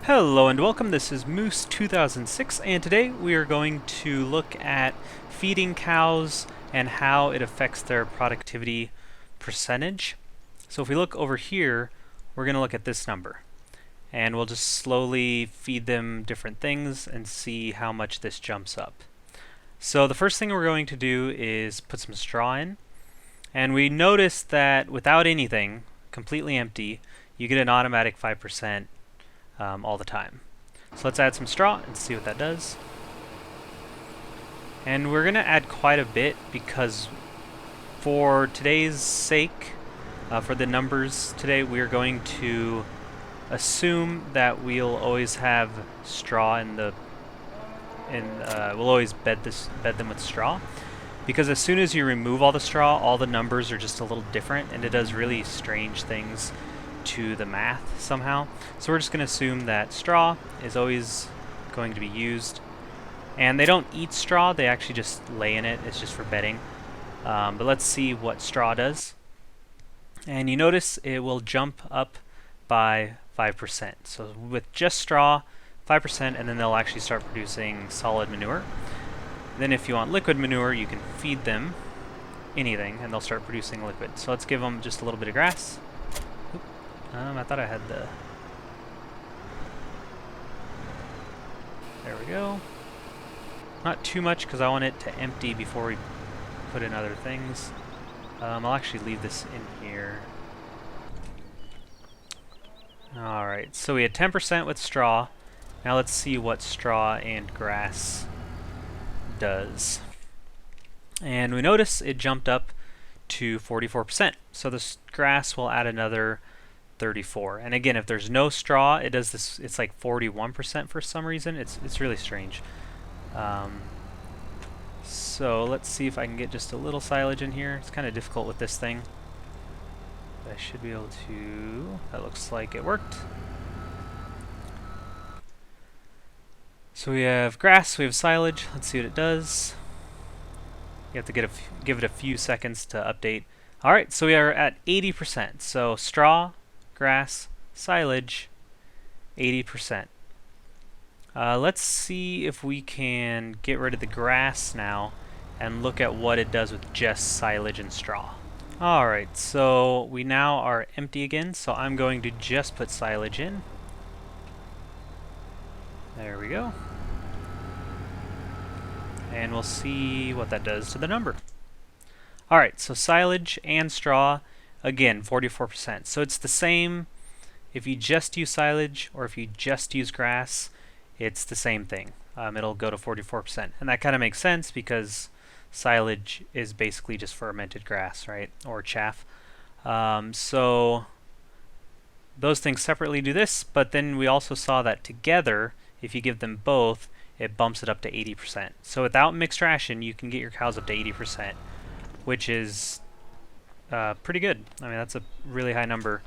Hello and welcome, this is Moose 2006 and today we are going to look at feeding cows and how it affects their productivity percentage. So if we look over here, we're going to look at this number and we'll just slowly feed them different things and see how much this jumps up. So the first thing we're going to do is put some straw in, and we notice that without anything, completely empty, you get an automatic 5% all the time. So let's add some straw and see what that does. And we're going to add quite a bit because for today's sake, for the numbers today, we're going to assume that we'll always have straw we'll always bed them with straw, because as soon as you remove all the straw, all the numbers are just a little different and it does really strange things to the math somehow. So we're just going to assume that straw is always going to be used. And they don't eat straw, they actually just lay in it. It's just for bedding. But let's see what straw does. And you notice it will jump up by 5%. So with just straw, 5%, and then they'll actually start producing solid manure. Then if you want liquid manure, you can feed them anything and they'll start producing liquid. So let's give them just a little bit of grass. I thought I had the... There we go. Not too much because I want it to empty before we put in other things. I'll actually leave this in here. Alright, so we had 10% with straw. Now let's see what straw and grass does. And we notice it jumped up to 44%. So this grass will add another 34. And again, if there's no straw, it does this. It's like 41% for some reason. It's really strange. So let's see if I can get just a little silage in here. It's kind of difficult with this thing, but I should be able to. That looks like it worked. So we have grass, we have silage. Let's see what it does. You have to give it a few seconds to update. All right, so we are at 80%. So straw, grass, silage, 80%. Let's see if we can get rid of the grass now and look at what it does with just silage and straw. Alright, so we now are empty again, so I'm going to just put silage in. There we go. And we'll see what that does to the number. Alright, so silage and straw, again, 44%. So it's the same if you just use silage or if you just use grass, it's the same thing. It'll go to 44%. And that kind of makes sense because silage is basically just fermented grass, right? Or chaff. So those things separately do this, but then we also saw that together, if you give them both, it bumps it up to 80%. So without mixed ration, you can get your cows up to 80%, which is pretty good. I mean, that's a really high number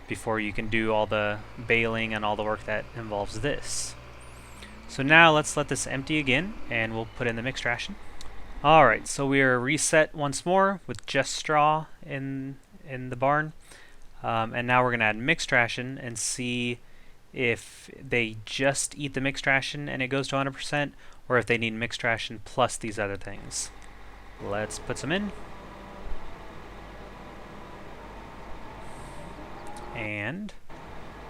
before you can do all the baling and all the work that involves this. So now let's let this empty again and we'll put in the mixed ration. Alright, so we are reset once more with just straw in the barn. And now we're going to add mixed ration and see if they just eat the mixed ration and it goes to 100%, or if they need mixed ration plus these other things. Let's put some in. And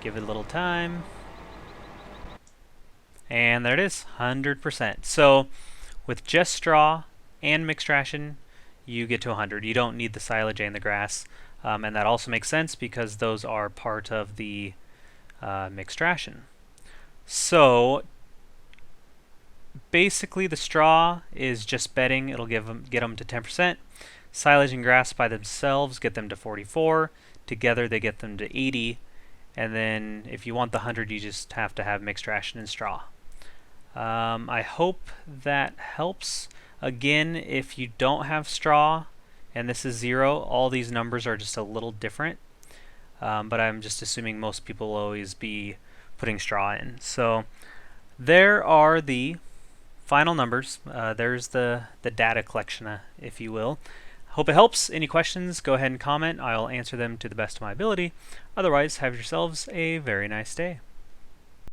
give it a little time. And there it is, 100%. So with just straw and mixed ration, you get to 100. You don't need the silage and the grass. And that also makes sense because those are part of the mixed ration. So basically the straw is just bedding. It'll get them to 10%. Silage and grass by themselves get them to 44. Together they get them to 80. And then if you want the 100, you just have to have mixed ration and straw. I hope that helps. Again, if you don't have straw and this is 0, all these numbers are just a little different. But I'm just assuming most people will always be putting straw in. So there are the final numbers. There's the data collection, if you will. Hope it helps. Any questions, go ahead and comment. I'll answer them to the best of my ability. Otherwise, have yourselves a very nice day.